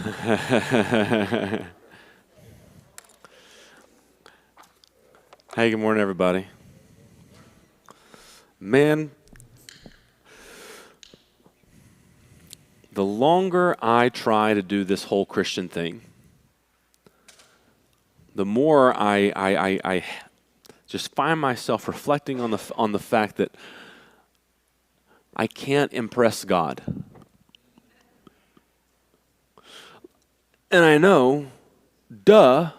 Hey, good morning, everybody. Man, the longer I try to do this whole Christian thing, the more I just find myself reflecting on the fact that I can't impress God. And I know, duh,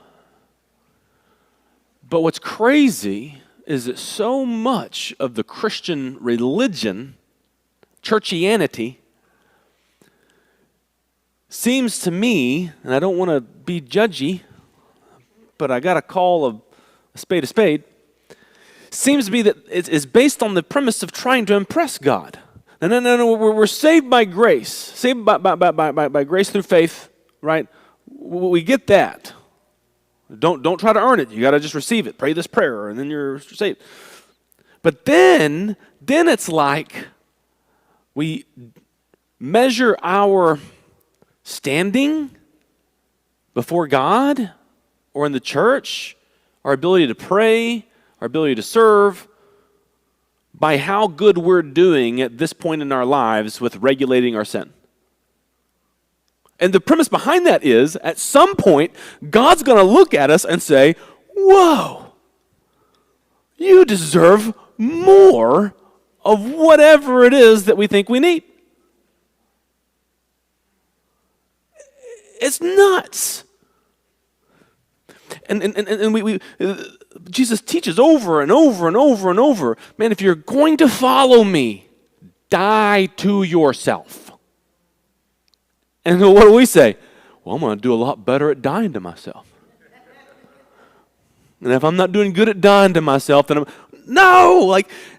but what's crazy is that so much of the Christian religion, churchianity, seems to me, and I don't want to be judgy, but I got to call a spade, seems to be that it's based on the premise of trying to impress God. No, we're saved by grace, saved by grace through faith, right? We get that. Don't try to earn it. You got to just receive it. Pray this prayer, and then you're saved. But then it's like we measure our standing before God or in the church, our ability to pray, our ability to serve, by how good we're doing at this point in our lives with regulating our sin. And the premise behind that is, at some point, God's going to look at us and say, whoa, you deserve more of whatever it is that we think we need. It's nuts. And we Jesus teaches over and over and over and over, man, if you're going to follow me, die to yourself. And what do we say? Well, I'm going to do a lot better at dying to myself. And if I'm not doing good at dying to myself, then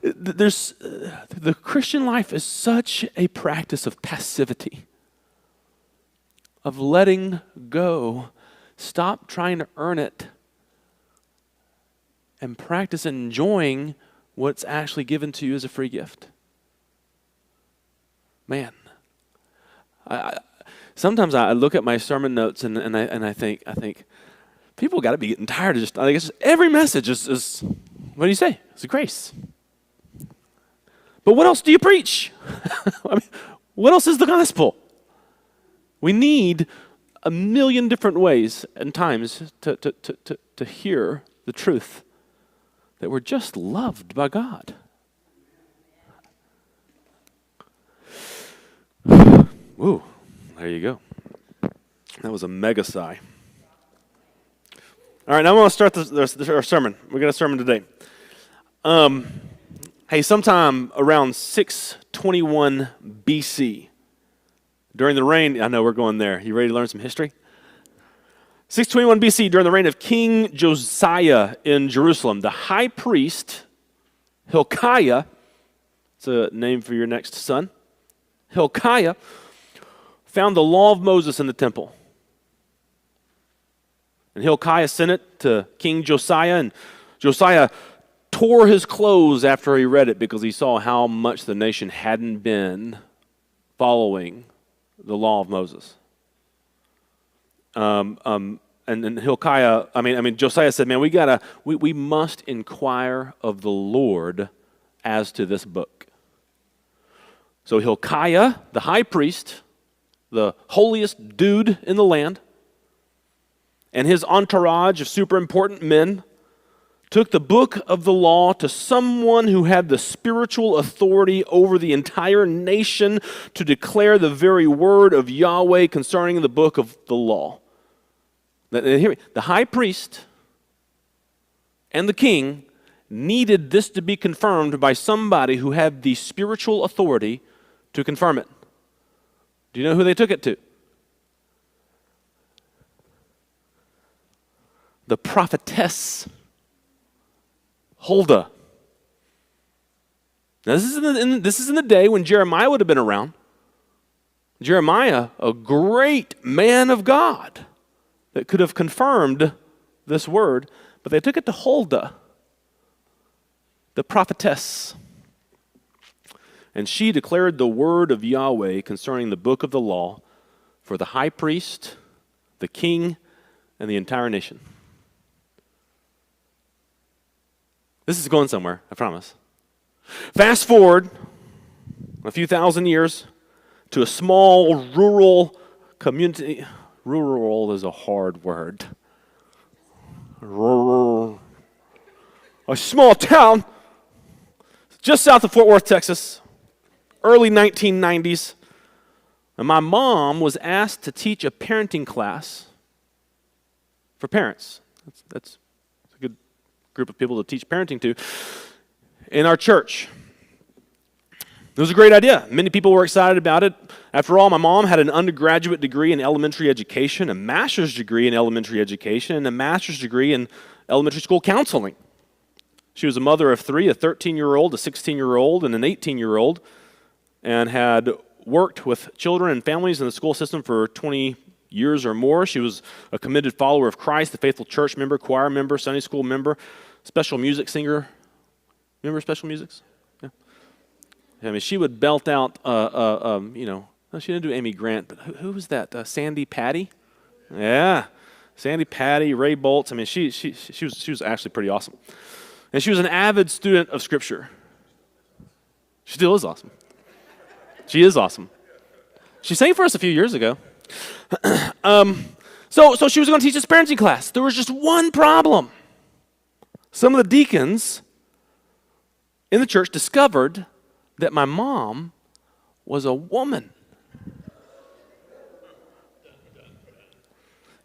there's the Christian life is such a practice of passivity, of letting go. Stop trying to earn it and practice enjoying what's actually given to you as a free gift. Man, sometimes I look at my sermon notes and I think people got to be getting tired of just, I guess every message is what do you say? It's a grace. But what else do you preach? I mean, what else is the gospel? We need a million different ways and times to hear the truth that we're just loved by God. Ooh, there you go. That was a mega sigh. All right, now I'm going to start our sermon. We got a sermon today. Hey, sometime around 621 BC, during the reign, I know we're going there. You ready to learn some history? 621 BC, during the reign of King Josiah in Jerusalem, the high priest, Hilkiah, it's a name for your next son, Hilkiah, found the law of Moses in the temple. And Hilkiah sent it to King Josiah, and Josiah tore his clothes after he read it because he saw how much the nation hadn't been following the law of Moses. And Hilkiah, Josiah said, man, we must inquire of the Lord as to this book. So Hilkiah, the high priest, the holiest dude in the land, and his entourage of super important men took the book of the law to someone who had the spiritual authority over the entire nation to declare the very word of Yahweh concerning the book of the law. The high priest and the king needed this to be confirmed by somebody who had the spiritual authority to confirm it. Do you know who they took it to? The prophetess Huldah. Now, this is in the day when Jeremiah would have been around. Jeremiah, a great man of God that could have confirmed this word, but they took it to Huldah, the prophetess. And she declared the word of Yahweh concerning the book of the law for the high priest, the king, and the entire nation. This is going somewhere, I promise. Fast forward a few thousand years to a small rural community. Rural is a hard word. Rural. A small town just south of Fort Worth, Texas, early 1990s. And my mom was asked to teach a parenting class for parents. That's a good group of people to teach parenting to in our church. It was a great idea. Many people were excited about it. After all, my mom had an undergraduate degree in elementary education, a master's degree in elementary education, and a master's degree in elementary school counseling. She was a mother of three, a 13-year-old, a 16-year-old, and an 18-year-old, and had worked with children and families in the school system for 20 years or more. She was a committed follower of Christ, a faithful church member, choir member, Sunday school member, special music singer. Remember special musics? Yeah. I mean, she would belt out, no, she didn't do Amy Grant, but who was that? Sandy Patty? Yeah, Sandy Patty, Ray Boltz. I mean, she was actually pretty awesome. And she was an avid student of Scripture. She still is awesome. She is awesome. She sang for us a few years ago. So she was going to teach this parenting class. There was just one problem. Some of the deacons in the church discovered that my mom was a woman.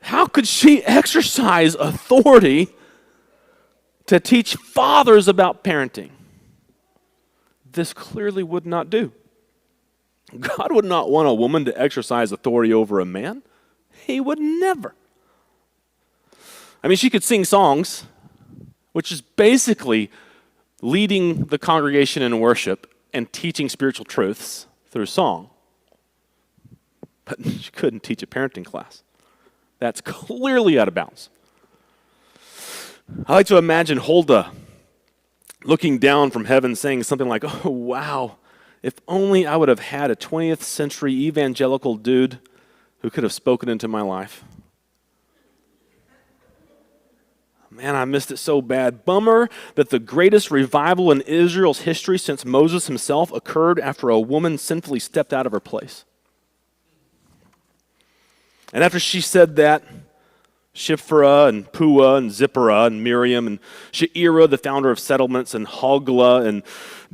How could she exercise authority to teach fathers about parenting? This clearly would not do. God would not want a woman to exercise authority over a man. He would never. I mean, she could sing songs, which is basically leading the congregation in worship and teaching spiritual truths through song. But she couldn't teach a parenting class. That's clearly out of bounds. I like to imagine Huldah looking down from heaven saying something like, "Oh, wow, if only I would have had a 20th century evangelical dude who could have spoken into my life. Man, I missed it so bad. Bummer that the greatest revival in Israel's history since Moses himself occurred after a woman sinfully stepped out of her place." And after she said that, Shiphrah and Puah and Zipporah and Miriam and She'erah, the founder of settlements, and Hoglah and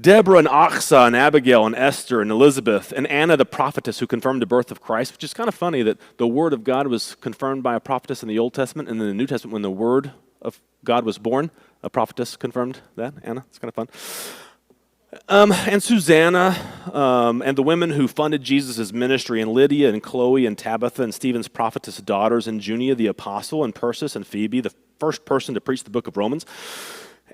Deborah and Achsah and Abigail and Esther and Elizabeth and Anna the prophetess who confirmed the birth of Christ, which is kind of funny that the word of God was confirmed by a prophetess in the Old Testament, and in the New Testament when the word of God was born, a prophetess confirmed that. Anna, it's kind of fun. And Susanna, and the women who funded Jesus' ministry, and Lydia and Chloe and Tabitha and Stephen's prophetess daughters, and Junia the apostle, and Persis and Phoebe, the first person to preach the book of Romans,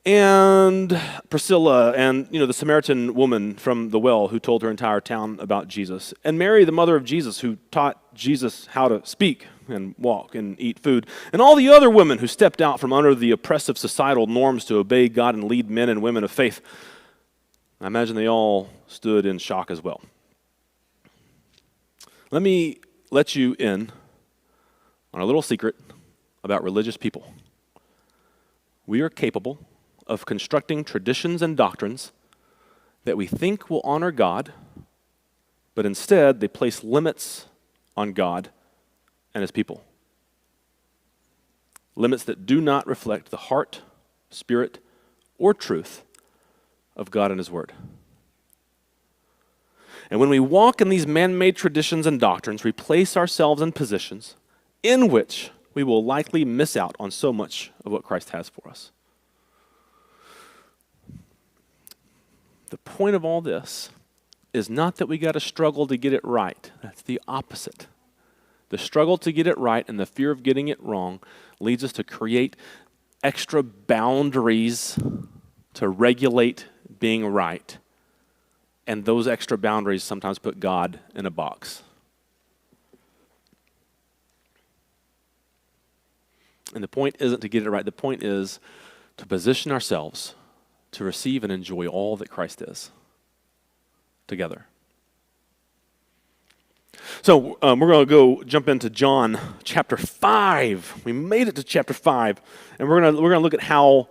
and Priscilla, and the Samaritan woman from the well who told her entire town about Jesus, and Mary, the mother of Jesus, who taught Jesus how to speak and walk and eat food, and all the other women who stepped out from under the oppressive societal norms to obey God and lead men and women of faith. I imagine they all stood in shock as well. Let me let you in on a little secret about religious people. We are capable of constructing traditions and doctrines that we think will honor God, but instead they place limits on God and His people. Limits that do not reflect the heart, spirit, or truth of God and His Word. And when we walk in these man-made traditions and doctrines, we place ourselves in positions in which we will likely miss out on so much of what Christ has for us. The point of all this is not that we got to struggle to get it right. That's the opposite. The struggle to get it right and the fear of getting it wrong leads us to create extra boundaries to regulate being right. And those extra boundaries sometimes put God in a box. And the point isn't to get it right. The point is to position ourselves to receive and enjoy all that Christ is together. So we're going to go jump into John chapter 5. We made it to chapter 5, and we're going to look at how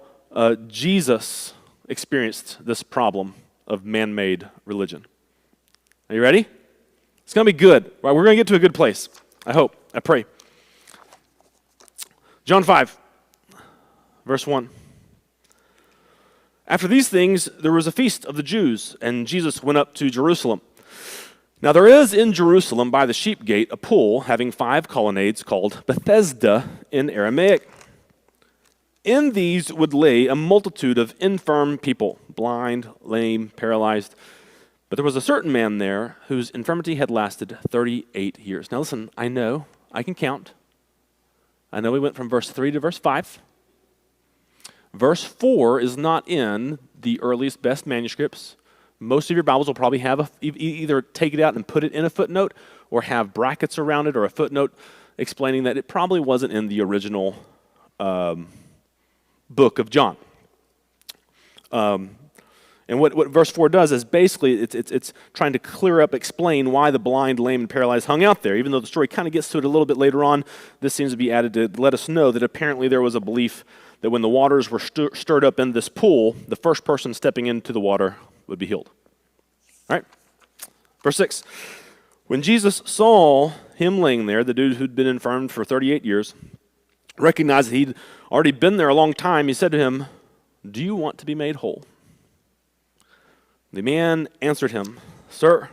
Jesus experienced this problem of man-made religion. Are you ready? It's going to be good. Right, we're going to get to a good place. I hope. I pray. John 5, verse 1. After these things, there was a feast of the Jews, and Jesus went up to Jerusalem. Now there is in Jerusalem by the sheep gate a pool having 5 colonnades called Bethesda in Aramaic. In these would lay a multitude of infirm people, blind, lame, paralyzed. But there was a certain man there whose infirmity had lasted 38 years. Now listen, I know, I can count. I know we went from verse 3 to verse 5. Verse 4 is not in the earliest, best manuscripts. Most of your Bibles will probably have either take it out and put it in a footnote or have brackets around it or a footnote explaining that it probably wasn't in the original book of John. And what verse 4 does is basically it's trying to clear up, explain why the blind, lame, and paralyzed hung out there. Even though the story kind of gets to it a little bit later on, this seems to be added to let us know that apparently there was a belief that when the waters were stirred up in this pool, the first person stepping into the water would be healed. All right? Verse 6. When Jesus saw him laying there, the dude who'd been infirmed for 38 years, recognized that he'd already been there a long time, he said to him, "Do you want to be made whole?" The man answered him, "Sir,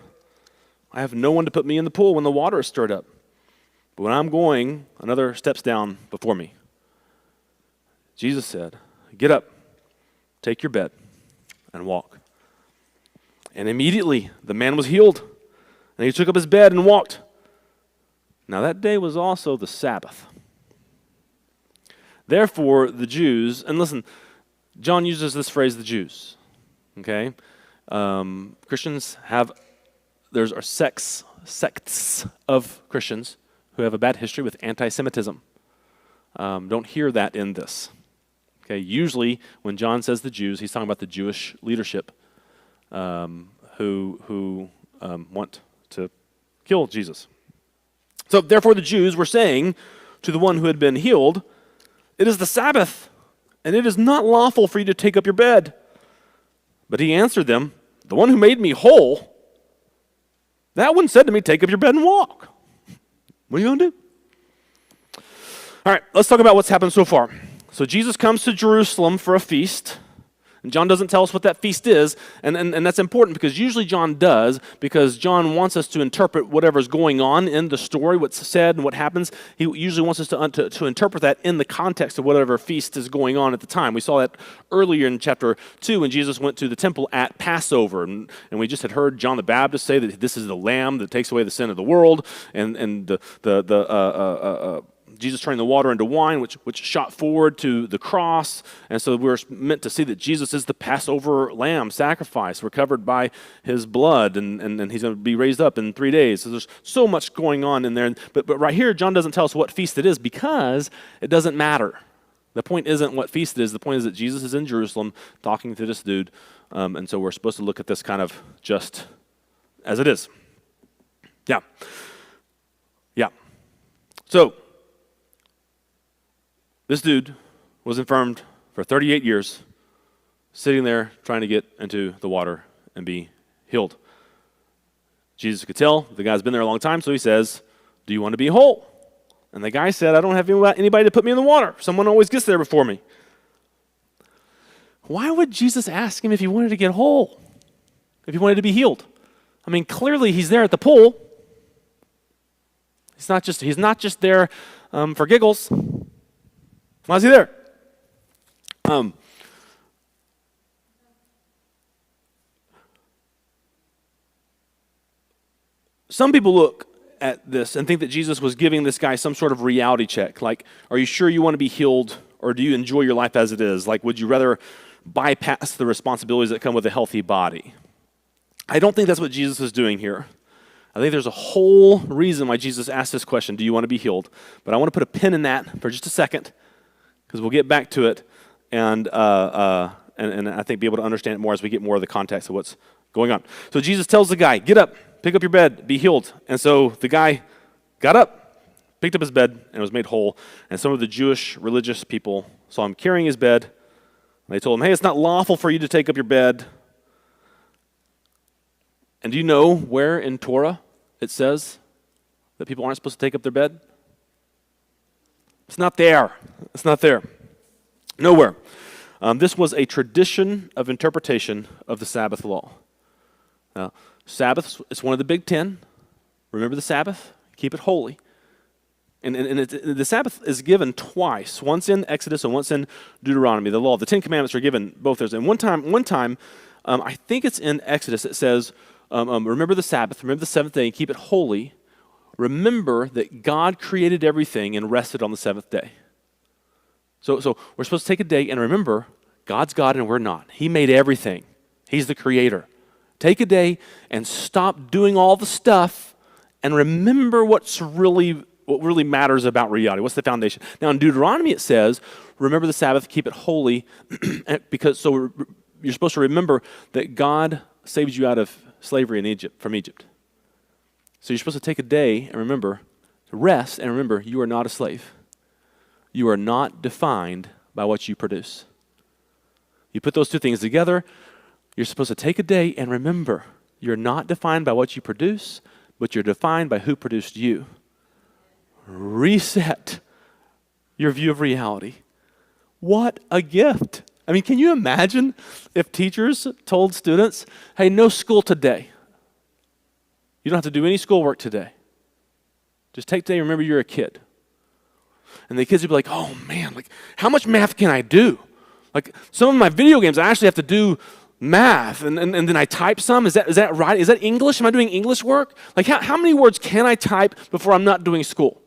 I have no one to put me in the pool when the water is stirred up. But when I'm going, another steps down before me." Jesus said, "Get up, take your bed, and walk." And immediately the man was healed, and he took up his bed and walked. Now that day was also the Sabbath. Therefore the Jews, and listen, John uses this phrase, the Jews, okay? Christians have, there's sects of Christians who have a bad history with anti-Semitism. Don't hear that in this. Okay, usually when John says the Jews, he's talking about the Jewish leadership who want to kill Jesus. So therefore the Jews were saying to the one who had been healed, "It is the Sabbath, and it is not lawful for you to take up your bed." But he answered them, "The one who made me whole, that one said to me, 'Take up your bed and walk.'" What are you going to do? All right, let's talk about what's happened so far. So Jesus comes to Jerusalem for a feast. And John doesn't tell us what that feast is, and that's important because usually John does, because John wants us to interpret whatever's going on in the story, what's said and what happens. He usually wants us to interpret that in the context of whatever feast is going on at the time. We saw that earlier in chapter 2 when Jesus went to the temple at Passover, and we just had heard John the Baptist say that this is the Lamb that takes away the sin of the world, and Jesus turning the water into wine, which shot forward to the cross. And so we're meant to see that Jesus is the Passover lamb sacrifice. We're covered by his blood, and he's going to be raised up in 3 days. So there's so much going on in there. But right here, John doesn't tell us what feast it is because it doesn't matter. The point isn't what feast it is. The point is that Jesus is in Jerusalem talking to this dude. And so we're supposed to look at this kind of just as it is. Yeah. So, this dude was infirmed for 38 years, sitting there trying to get into the water and be healed. Jesus could tell the guy's been there a long time, so he says, "Do you want to be whole?" And the guy said, "I don't have anybody to put me in the water. Someone always gets there before me." Why would Jesus ask him if he wanted to get whole? If he wanted to be healed? I mean, clearly he's there at the pool. He's not just there for giggles. Why is he there? Some people look at this and think that Jesus was giving this guy some sort of reality check. Like, are you sure you want to be healed, or do you enjoy your life as it is? Like, would you rather bypass the responsibilities that come with a healthy body? I don't think that's what Jesus is doing here. I think there's a whole reason why Jesus asked this question, do you want to be healed? But I want to put a pin in that for just a second, because we'll get back to it, and I think be able to understand it more as we get more of the context of what's going on. So Jesus tells the guy, "Get up, pick up your bed, be healed. And so the guy got up, picked up his bed, and was made whole. And some of the Jewish religious people saw him carrying his bed. And they told him, hey, it's not lawful for you to take up your bed. And do you know where in Torah it says that people aren't supposed to take up their bed? It's not there. It's not there. Nowhere. This was a tradition of interpretation of the Sabbath law. Now, Sabbath is one of the big 10. Remember the Sabbath? Keep it holy. And the Sabbath is given twice, once in Exodus and once in Deuteronomy. The law, the 10 Commandments are given both there. And one time, I think it's in Exodus, it says, remember the Sabbath, remember the seventh day, and keep it holy. Remember that God created everything and rested on the seventh day. So we're supposed to take a day and remember God's God and we're not. He made everything. He's the creator. Take a day and stop doing all the stuff and remember what really matters about reality. What's the foundation? Now in Deuteronomy it says, remember the Sabbath, keep it holy, because you're supposed to remember that God saved you out of slavery from Egypt. So you're supposed to take a day and remember to rest and remember you are not a slave. You are not defined by what you produce. You put those two things together, you're supposed to take a day and remember you're not defined by what you produce, but you're defined by who produced you. Reset your view of reality. What a gift. I mean, can you imagine if teachers told students, hey, no school today. You don't have to do any schoolwork today. Just take today and remember you're a kid. And the kids would be like, oh man, like how much math can I do? Like some of my video games, I actually have to do math and then I type some. Is that right? Is that English? Am I doing English work? Like how many words can I type before I'm not doing school?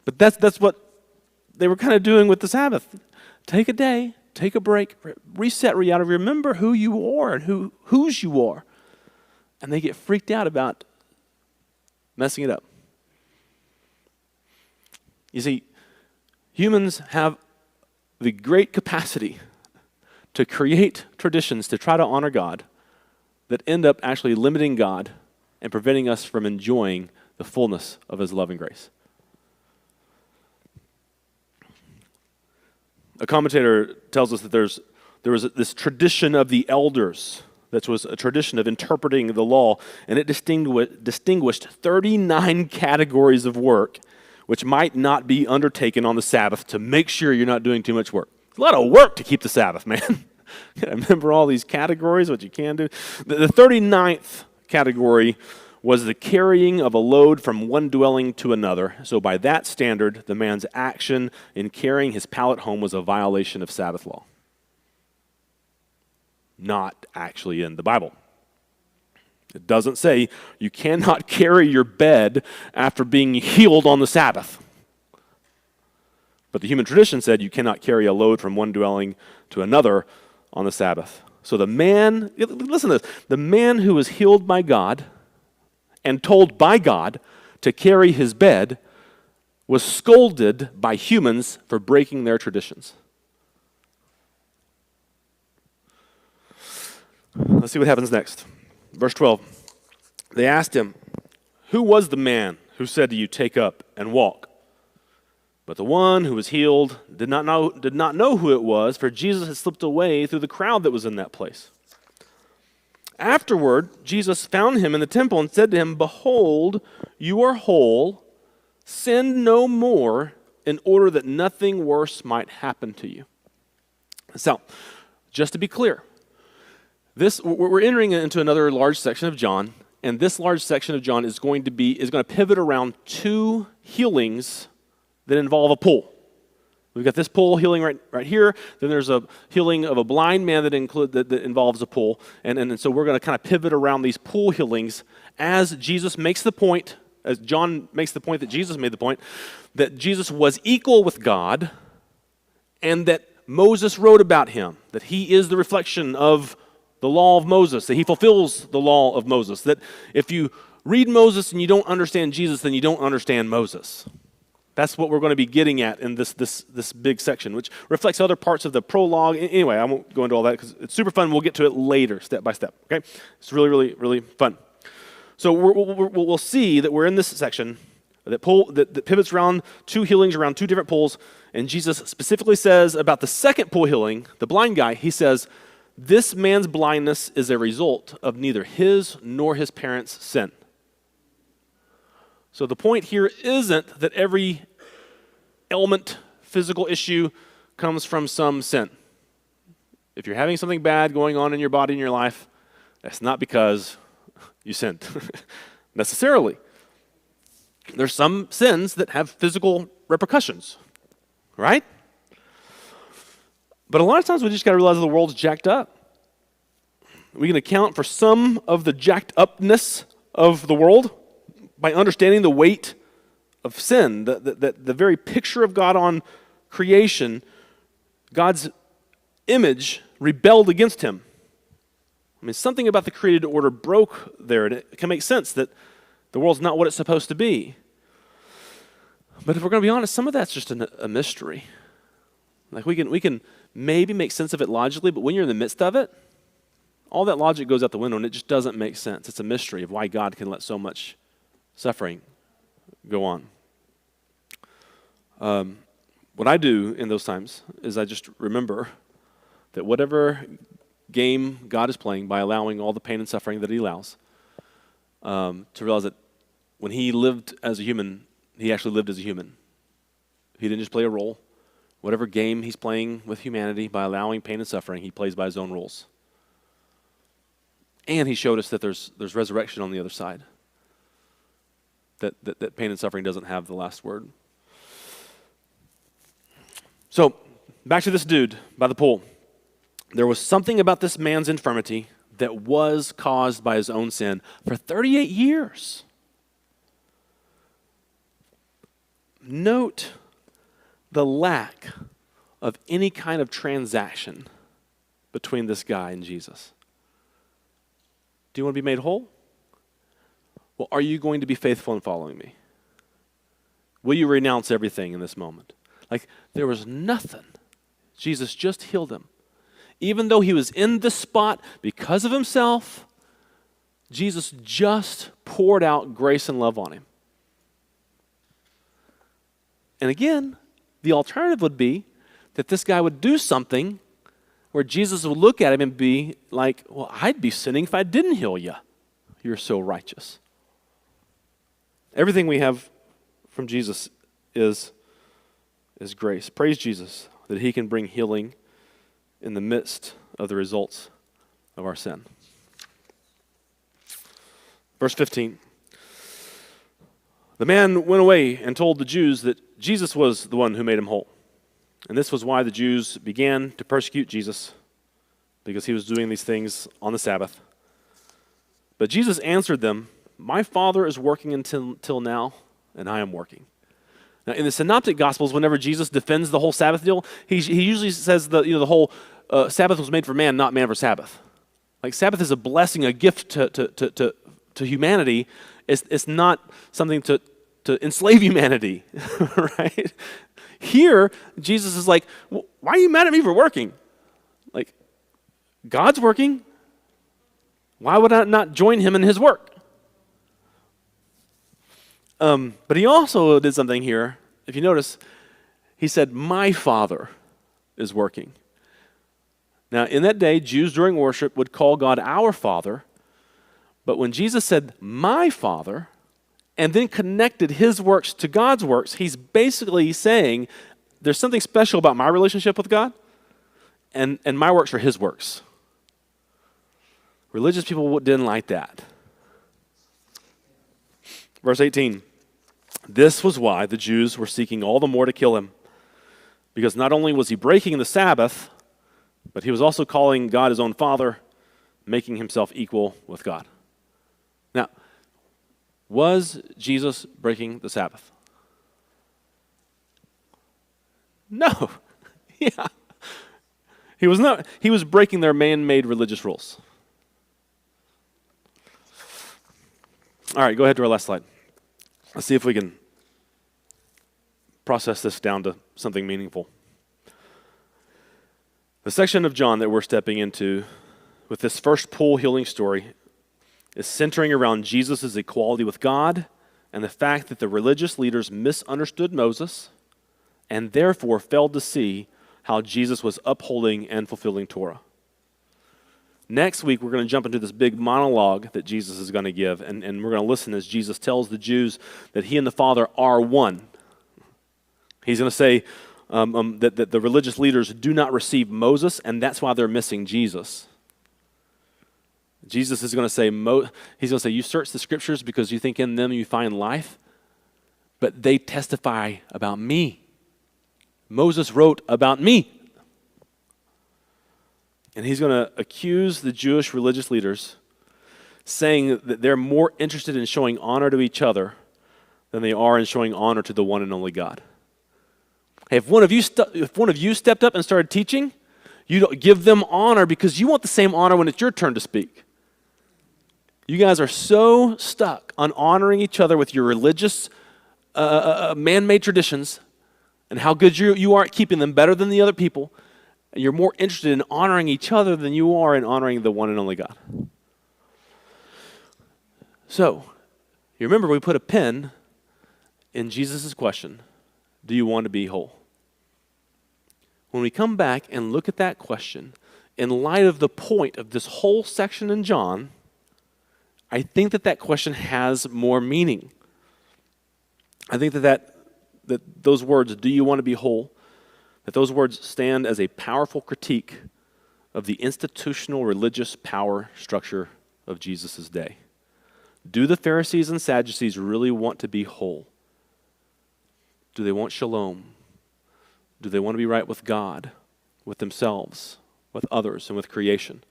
But that's what they were kind of doing with the Sabbath. Take a day, take a break, reset reality, remember who you are and whose you are. And they get freaked out about messing it up. You see, humans have the great capacity to create traditions to try to honor God that end up actually limiting God and preventing us from enjoying the fullness of His love and grace. A commentator tells us that there was this tradition of the elders. That was a tradition of interpreting the law, and it distinguished 39 categories of work which might not be undertaken on the Sabbath to make sure you're not doing too much work. It's a lot of work to keep the Sabbath, man. I remember all these categories, what you can do. The 39th category was the carrying of a load from one dwelling to another. So by that standard, the man's action in carrying his pallet home was a violation of Sabbath law. Not actually in the Bible. It doesn't say you cannot carry your bed after being healed on the Sabbath. But the human tradition said you cannot carry a load from one dwelling to another on the Sabbath. So the man, listen to this, the man who was healed by God and told by God to carry his bed was scolded by humans for breaking their traditions. Let's see what happens next. Verse 12. They asked him, who was the man who said to you, take up and walk? But the one who was healed did not know who it was, for Jesus had slipped away through the crowd that was in that place. Afterward, Jesus found him in the temple and said to him, behold, you are whole. Sin no more, in order that nothing worse might happen to you. So, just to be clear, we're entering into another large section of John, and this large section of John is going to pivot around two healings that involve a pool. We've got this pool healing right here. Then there's a healing of a blind man that involves a pool, and so we're going to kind of pivot around these pool healings as Jesus makes the point, as John makes the point that Jesus made the point, that Jesus was equal with God, and that Moses wrote about him, that he is the reflection of the law of Moses, that he fulfills the law of Moses, that if you read Moses and you don't understand Jesus, then you don't understand Moses. That's what we're going to be getting at in this big section, which reflects other parts of the prologue. Anyway, I won't go into all that because it's super fun. We'll get to it later, step by step, okay? It's really, really, really fun. So we'll see that we're in this section that pivots around two healings around two different pools, and Jesus specifically says about the second pool healing, the blind guy, he says, this man's blindness is a result of neither his nor his parents' sin. So the point here isn't that every ailment, physical issue comes from some sin. If you're having something bad going on in your body, in your life, that's not because you sinned, necessarily. There's some sins that have physical repercussions, right? But a lot of times we just got to realize the world's jacked up. We can account for some of the jacked upness of the world by understanding the weight of sin, the very picture of God on creation. God's image rebelled against him. I mean, something about the created order broke there, and it can make sense that the world's not what it's supposed to be. But if we're going to be honest, some of that's just a mystery. Like we can maybe make sense of it logically, but when you're in the midst of it, all that logic goes out the window, and it just doesn't make sense. It's a mystery of why God can let so much suffering go on. What I do in those times is I just remember that whatever game God is playing by allowing all the pain and suffering that he allows, to realize that when he lived as a human, he actually lived as a human. He didn't just play a role. Whatever game he's playing with humanity by allowing pain and suffering, he plays by his own rules. And he showed us that there's resurrection on the other side. That pain and suffering doesn't have the last word. So, back to this dude by the pool. There was something about this man's infirmity that was caused by his own sin for 38 years. Note the lack of any kind of transaction between this guy and Jesus. Do you want to be made whole? Well, are you going to be faithful in following me? Will you renounce everything in this moment? Like, there was nothing. Jesus just healed him. Even though he was in this spot because of himself, Jesus just poured out grace and love on him. And again, the alternative would be that this guy would do something where Jesus would look at him and be like, well, I'd be sinning if I didn't heal you. You're so righteous. Everything we have from Jesus is grace. Praise Jesus that he can bring healing in the midst of the results of our sin. Verse 15. The man went away and told the Jews that Jesus was the one who made him whole. And this was why the Jews began to persecute Jesus, because he was doing these things on the Sabbath. But Jesus answered them, my Father is working until now, and I am working. Now, in the Synoptic Gospels, whenever Jesus defends the whole Sabbath deal, he usually says the whole Sabbath was made for man, not man for Sabbath. Like, Sabbath is a blessing, a gift to humanity. It's not something to enslave humanity, right? Here, Jesus is like, well, why are you mad at me for working? Like, God's working. Why would I not join him in his work? But he also did something here. If you notice, he said, my Father is working. Now, in that day, Jews during worship would call God our Father. But when Jesus said, my Father, and then connected his works to God's works, he's basically saying, there's something special about my relationship with God, and my works are his works. Religious people didn't like that. Verse 18. This was why the Jews were seeking all the more to kill him, because not only was he breaking the Sabbath, but he was also calling God his own Father, making himself equal with God. Now, was Jesus breaking the Sabbath? No. Yeah. He was not. He was breaking their man-made religious rules. All right, go ahead to our last slide. Let's see if we can process this down to something meaningful. The section of John that we're stepping into with this first pool healing story is centering around Jesus' equality with God and the fact that the religious leaders misunderstood Moses and therefore failed to see how Jesus was upholding and fulfilling Torah. Next week, we're going to jump into this big monologue that Jesus is going to give, and we're going to listen as Jesus tells the Jews that he and the Father are one. He's going to say that the religious leaders do not receive Moses, and that's why they're missing Jesus. Jesus is going to say, he's going to say, you search the scriptures because you think in them you find life, but they testify about me. Moses wrote about me. And he's going to accuse the Jewish religious leaders, saying that they're more interested in showing honor to each other than they are in showing honor to the one and only God. Hey, if one of you stepped up and started teaching, you don't give them honor because you want the same honor when it's your turn to speak. You guys are so stuck on honoring each other with your religious man-made traditions and how good you are at keeping them better than the other people. And you're more interested in honoring each other than you are in honoring the one and only God. So, you remember we put a pin in Jesus' question, do you want to be whole? When we come back and look at that question, in light of the point of this whole section in John, I think that question has more meaning. I think that those words, do you want to be whole, that those words stand as a powerful critique of the institutional religious power structure of Jesus' day. Do the Pharisees and Sadducees really want to be whole? Do they want shalom? Do they want to be right with God, with themselves, with others, and with creation?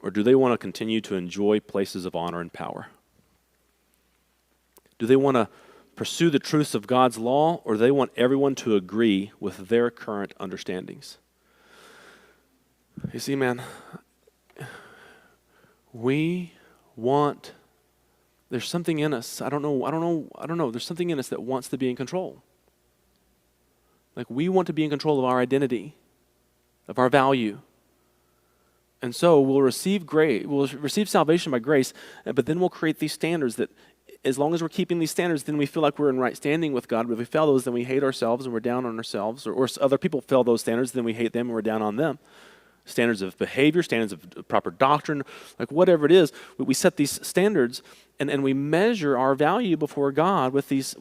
Or do they want to continue to enjoy places of honor and power? Do they want to pursue the truths of God's law, or do they want everyone to agree with their current understandings? You see, man, there's something in us. I don't know. There's something in us that wants to be in control. Like, we want to be in control of our identity, of our value. And so we'll receive salvation by grace, but then we'll create these standards that, as long as we're keeping these standards, then we feel like we're in right standing with God. But if we fail those, then we hate ourselves and we're down on ourselves. Or other people fail those standards, then we hate them and we're down on them. Standards of behavior, standards of proper doctrine, like whatever it is, we set these standards and we measure our value before God with these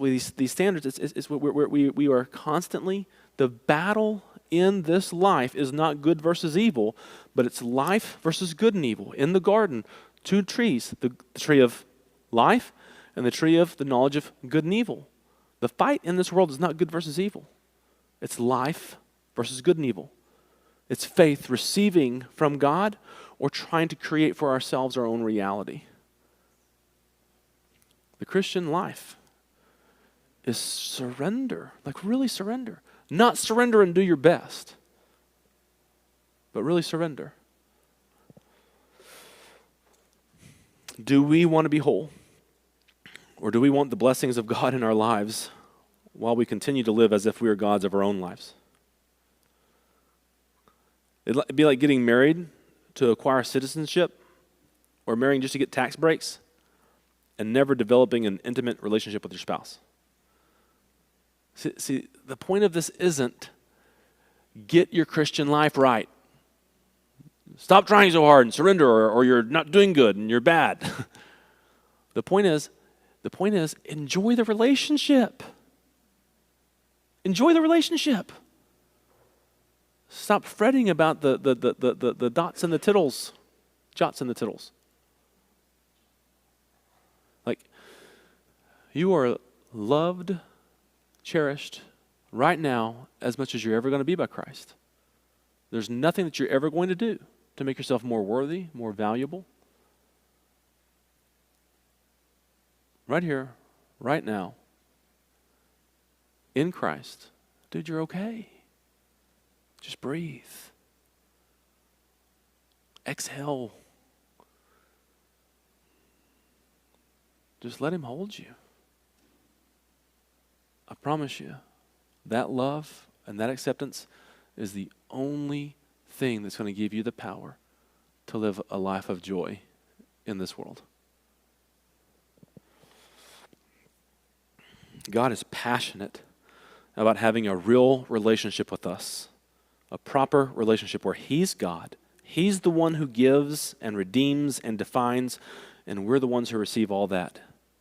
standards. We are constantly, the battle in this life is not good versus evil, but it's life versus good and evil. In the garden, two trees, the tree of life and the tree of the knowledge of good and evil. The fight in this world is not good versus evil. It's life versus good and evil. It's faith receiving from God or trying to create for ourselves our own reality. The Christian life is surrender, like really surrender. Not surrender and do your best, but really surrender. Do we want to be whole? Or do we want the blessings of God in our lives while we continue to live as if we are gods of our own lives? It'd be like getting married to acquire citizenship or marrying just to get tax breaks and never developing an intimate relationship with your spouse. See, the point of this isn't get your Christian life right. Stop trying so hard and surrender or you're not doing good and you're bad. The point is, enjoy the relationship. Enjoy the relationship. Stop fretting about the dots and the tittles, jots and the tittles. Like, you are loved, cherished right now as much as you're ever going to be by Christ. There's nothing that you're ever going to do to make yourself more worthy, more valuable. Right here, right now, in Christ, dude, you're okay. Just breathe. Exhale. Just let him hold you. I promise you, that love and that acceptance is the only thing that's going to give you the power to live a life of joy in this world. God is passionate about having a real relationship with us, a proper relationship where He's God. He's the one who gives and redeems and defines, and we're the ones who receive all that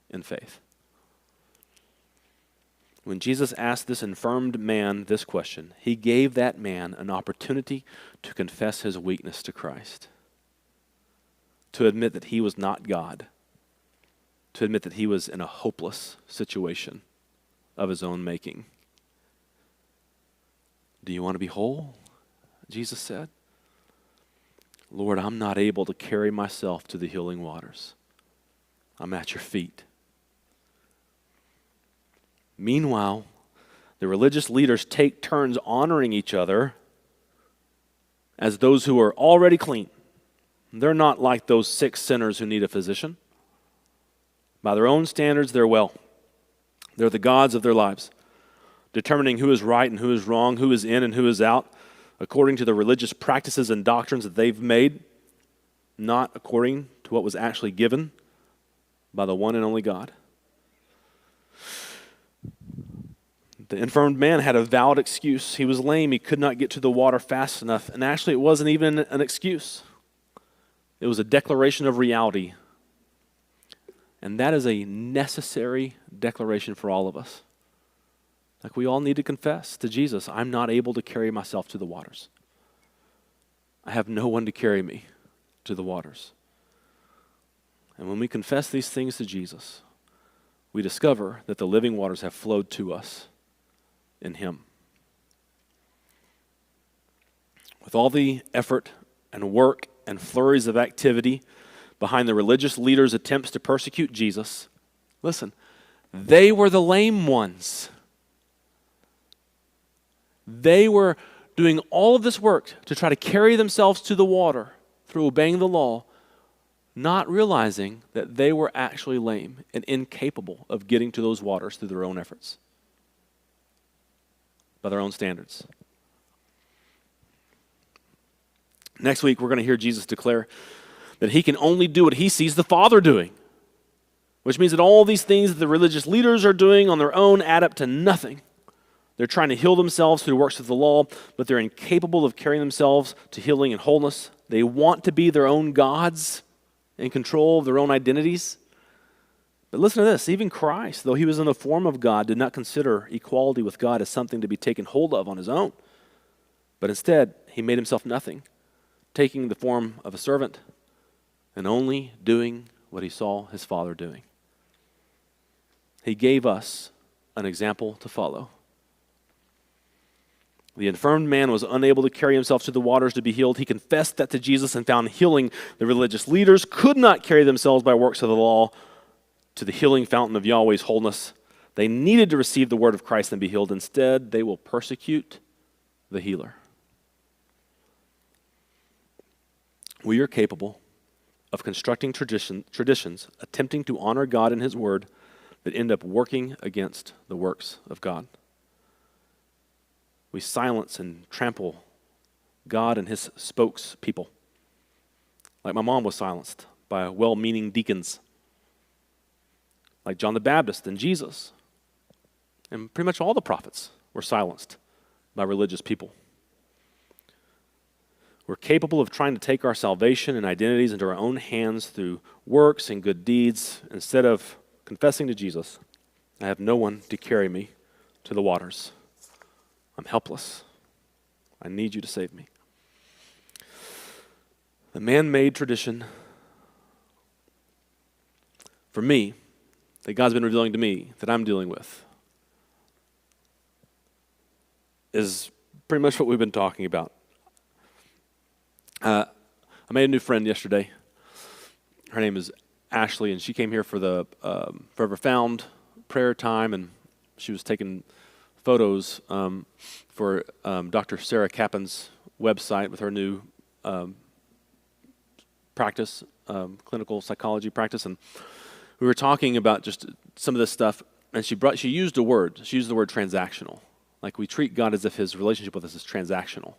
in faith. When Jesus asked this infirmed man this question, He gave that man an opportunity to confess his weakness to Christ, to admit that he was not God, to admit that he was in a hopeless situation of his own making. Do you want to be whole? Jesus said. Lord, I'm not able to carry myself to the healing waters. I'm at your feet. Meanwhile, the religious leaders take turns honoring each other as those who are already clean. They're not like those sick sinners who need a physician. By their own standards, they're well. They're the gods of their lives, determining who is right and who is wrong, who is in and who is out, according to the religious practices and doctrines that they've made, not according to what was actually given by the one and only God. The infirmed man had a valid excuse. He was lame. He could not get to the water fast enough. And actually, it wasn't even an excuse. It was a declaration of reality. And that is a necessary declaration for all of us. Like, we all need to confess to Jesus, I'm not able to carry myself to the waters. I have no one to carry me to the waters. And when we confess these things to Jesus, we discover that the living waters have flowed to us in Him. With all the effort and work and flurries of activity behind the religious leaders' attempts to persecute Jesus, listen, they were the lame ones. They were doing all of this work to try to carry themselves to the water through obeying the law, not realizing that they were actually lame and incapable of getting to those waters through their own efforts, by their own standards. Next week, we're going to hear Jesus declare that He can only do what He sees the Father doing, which means that all these things that the religious leaders are doing on their own add up to nothing. They're trying to heal themselves through works of the law, but they're incapable of carrying themselves to healing and wholeness. They want to be their own gods, in control of their own identities. But listen to this, even Christ, though He was in the form of God, did not consider equality with God as something to be taken hold of on His own. But instead, He made Himself nothing, taking the form of a servant and only doing what He saw His Father doing. He gave us an example to follow. The infirmed man was unable to carry himself to the waters to be healed. He confessed that to Jesus and found healing. The religious leaders could not carry themselves by works of the law to the healing fountain of Yahweh's wholeness. They needed to receive the word of Christ and be healed. Instead, they will persecute the healer. We are capable of constructing traditions, attempting to honor God and His word, that end up working against the works of God. We silence and trample God and His spokespeople. Like my mom was silenced by well-meaning deacons, like John the Baptist and Jesus. And pretty much all the prophets were silenced by religious people. We're capable of trying to take our salvation and identities into our own hands through works and good deeds instead of confessing to Jesus, I have no one to carry me to the waters. I'm helpless. I need you to save me. The man-made tradition for me, that God's been revealing to me, that I'm dealing with, is pretty much what we've been talking about. I made a new friend yesterday. Her name is Ashley, and she came here for the Forever Found prayer time, and she was taking photos for Dr. Sarah Kappan's website with her new practice, clinical psychology practice, and we were talking about just some of this stuff, and she used a word. She used the word transactional. Like, we treat God as if His relationship with us is transactional.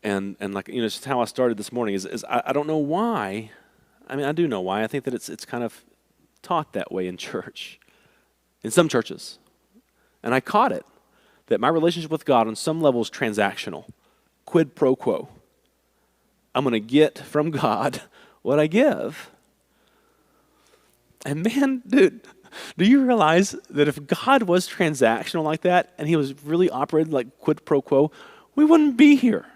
And like, it's just how I started this morning is I don't know why. I mean, I do know why. I think that it's kind of taught that way in church, in some churches. And I caught it, that my relationship with God on some level is transactional, quid pro quo. I'm going to get from God what I give. And man, dude, do you realize that if God was transactional like that and he was really operated like quid pro quo, we wouldn't be here.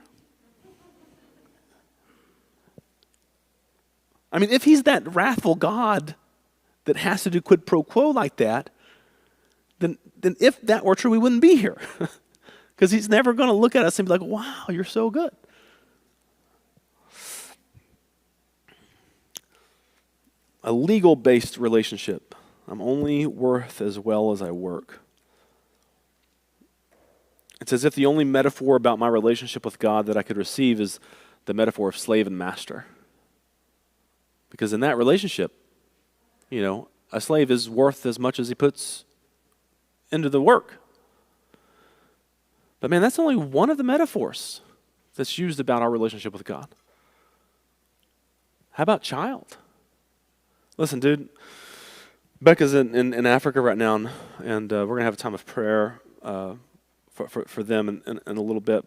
I mean, if he's that wrathful God that has to do quid pro quo like that, then if that were true, we wouldn't be here. Because he's never going to look at us and be like, wow, you're so good. A legal-based relationship. I'm only worth as well as I work. It's as if the only metaphor about my relationship with God that I could receive is the metaphor of slave and master. Because in that relationship, a slave is worth as much as he puts into the work. But man, that's only one of the metaphors that's used about our relationship with God. How about child? Listen, dude, Becca's in Africa right now, and we're going to have a time of prayer for them in a little bit.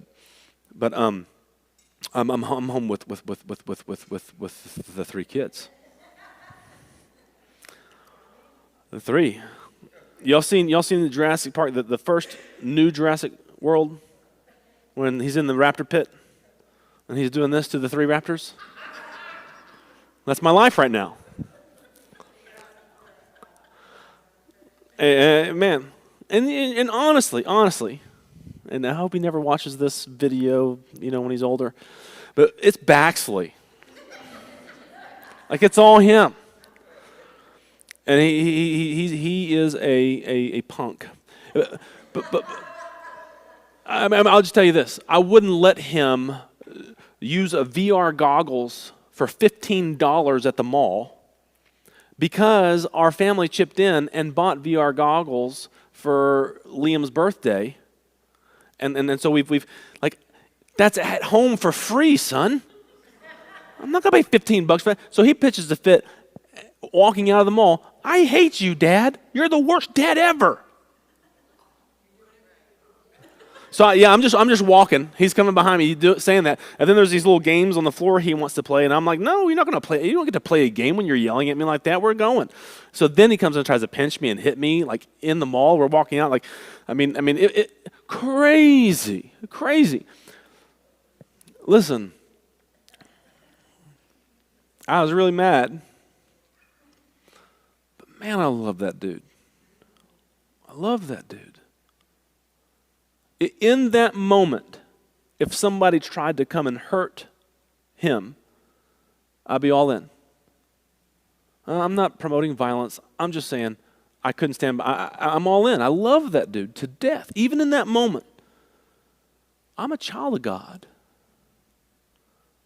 But I'm home with the three kids. The three. Y'all seen the Jurassic Park, the first new Jurassic World, when he's in the raptor pit and he's doing this to the three raptors? That's my life right now. Man, and honestly, and I hope he never watches this video, when he's older, but it's Baxley. Like, it's all him. And he is a punk. But I'll just tell you this. I wouldn't let him use a VR goggles for $15 at the mall because our family chipped in and bought VR goggles for Liam's birthday. And so we've like, that's at home for free, son. I'm not going to pay $15 for that. So he pitches the fit walking out of the mall. I hate you, Dad. You're the worst dad ever. So I'm just walking. He's coming behind me, saying that. And then there's these little games on the floor he wants to play, and I'm like, no, you're not going to play. You don't get to play a game when you're yelling at me like that. We're going. So then he comes and tries to pinch me and hit me, like in the mall. We're walking out, like, crazy. Listen, I was really mad, but man, I love that dude. In that moment, if somebody tried to come and hurt him, I'd be all in. I'm not promoting violence. I'm just saying I couldn't stand by. I'm all in. I love that dude to death. Even in that moment, I'm a child of God.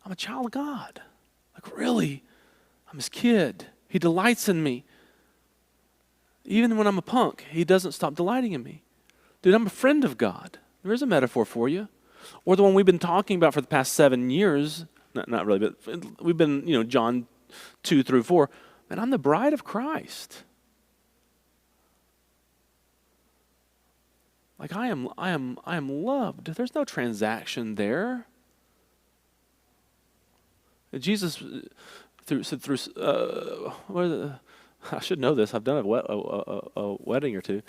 Like, really, I'm his kid. He delights in me. Even when I'm a punk, he doesn't stop delighting in me. Dude, I'm a friend of God. There is a metaphor for you. Or the one we've been talking about for the past 7 years. Not really, but we've been, John 2 through 4. And I'm the bride of Christ. Like, I am loved. There's no transaction there. Jesus, I should know this. I've done a wedding or two.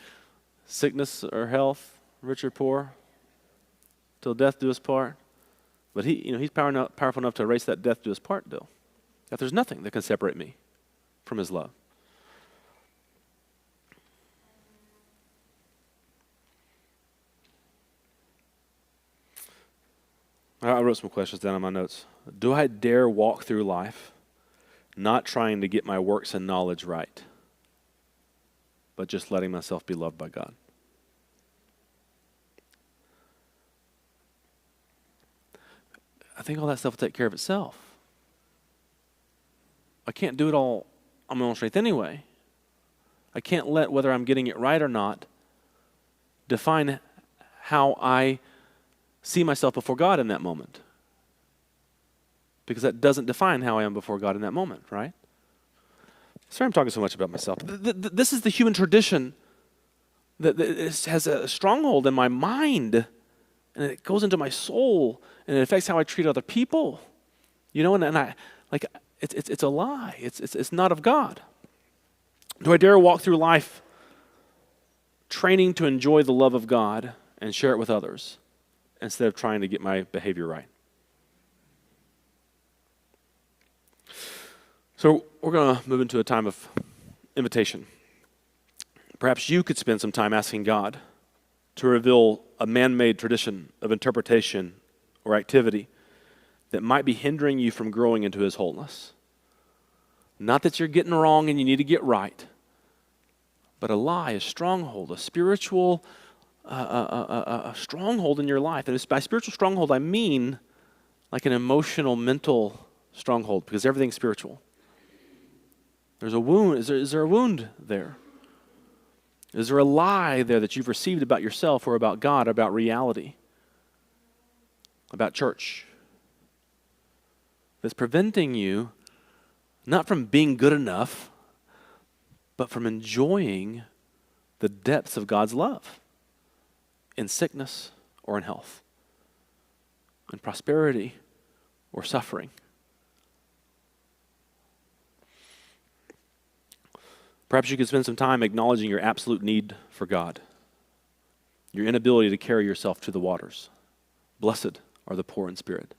Sickness or health, rich or poor, till death do us part. But he's powerful enough to erase that death do us part deal. That there's nothing that can separate me from his love. I wrote some questions down on my notes. Do I dare walk through life not trying to get my works and knowledge right, but just letting myself be loved by God? I think all that stuff will take care of itself. I can't do it all on my own strength anyway. I can't let whether I'm getting it right or not define how I see myself before God in that moment. because that doesn't define how I am before God in that moment, right? Sorry I'm talking so much about myself. This is the human tradition that has a stronghold in my mind, and it goes into my soul, and it affects how I treat other people. And I like it's a lie. It's not of God. Do I dare walk through life training to enjoy the love of God and share it with others instead of trying to get my behavior right? So we're going to move into a time of invitation. Perhaps you could spend some time asking God to reveal a man-made tradition of interpretation or activity that might be hindering you from growing into His wholeness. Not that you're getting wrong and you need to get right, but a lie, a stronghold, a spiritual a stronghold in your life. And by spiritual stronghold, I mean like an emotional, mental stronghold, because everything's spiritual. There's a wound. Is there a wound there? Is there a lie there that you've received about yourself or about God, about reality, about church, that's preventing you not from being good enough, but from enjoying the depths of God's love in sickness or in health, in prosperity or suffering? Perhaps you could spend some time acknowledging your absolute need for God, your inability to carry yourself to the waters. Blessed are the poor in spirit.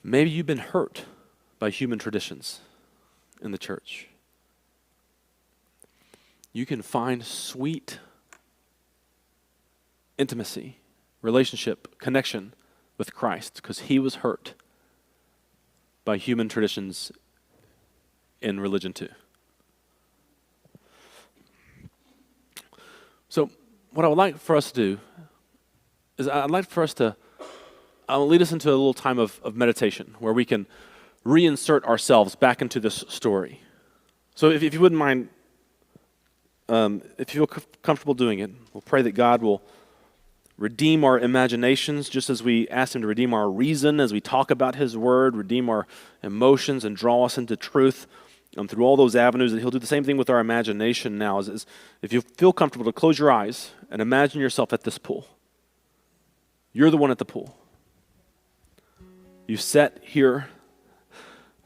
Maybe you've been hurt by human traditions in the church. You can find sweet intimacy, relationship, connection with Christ because He was hurt by human traditions in religion too. So what I would like for us to do is I'll lead us into a little time of meditation where we can reinsert ourselves back into this story. So if you wouldn't mind, if you feel comfortable doing it, we'll pray that God will redeem our imaginations just as we ask Him to redeem our reason as we talk about His Word, redeem our emotions and draw us into truth through all those avenues. That He'll do the same thing with our imagination now. Is if you feel comfortable to close your eyes and imagine yourself at this pool. You're the one at the pool. You sat here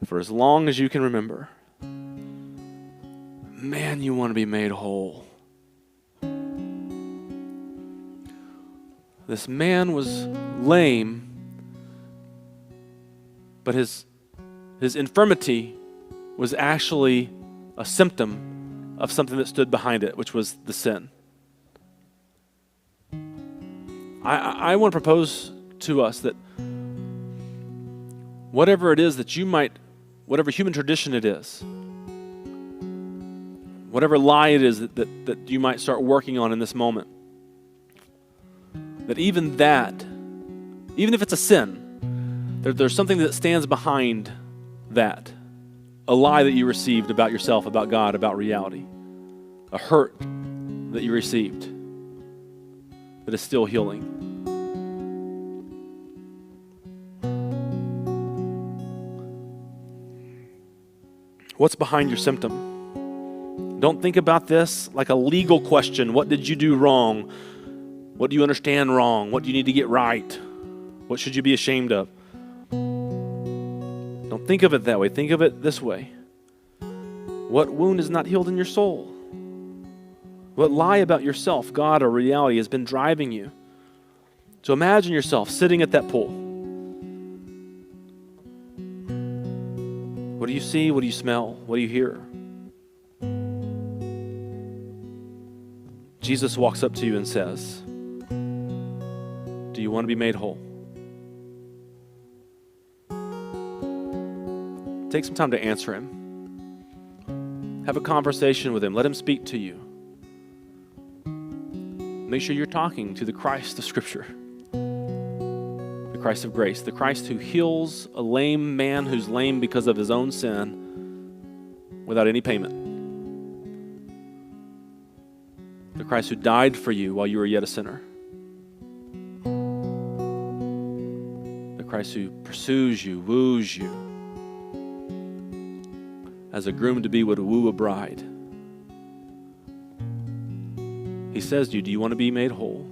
for as long as you can remember. Man, you want to be made whole. This man was lame, but his infirmity was actually a symptom of something that stood behind it, which was the sin. I want to propose to us that whatever it is that you might, whatever human tradition it is, whatever lie it is that you might start working on in this moment, that even if it's a sin, there's something that stands behind that. A lie that you received about yourself, about God, about reality. A hurt that you received that is still healing. What's behind your symptom? Don't think about this like a legal question. What did you do wrong? What do you understand wrong? What do you need to get right? What should you be ashamed of? Don't think of it that way. Think of it this way. What wound is not healed in your soul? What lie about yourself, God, or reality has been driving you? So imagine yourself sitting at that pool. What do you see? What do you smell? What do you hear? Jesus walks up to you and says, do you want to be made whole? Take some time to answer Him. Have a conversation with Him. Let Him speak to you. Make sure you're talking to the Christ of Scripture, the Christ of grace, the Christ who heals a lame man who's lame because of his own sin without any payment. The Christ who died for you while you were yet a sinner. The Christ who pursues you, woos you, as a groom-to-be would woo a bride. He says to you, do you want to be made whole?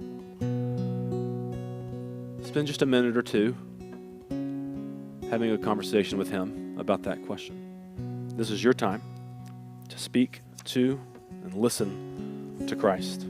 Spend just a minute or two having a conversation with him about that question. This is your time to speak to and listen to Christ.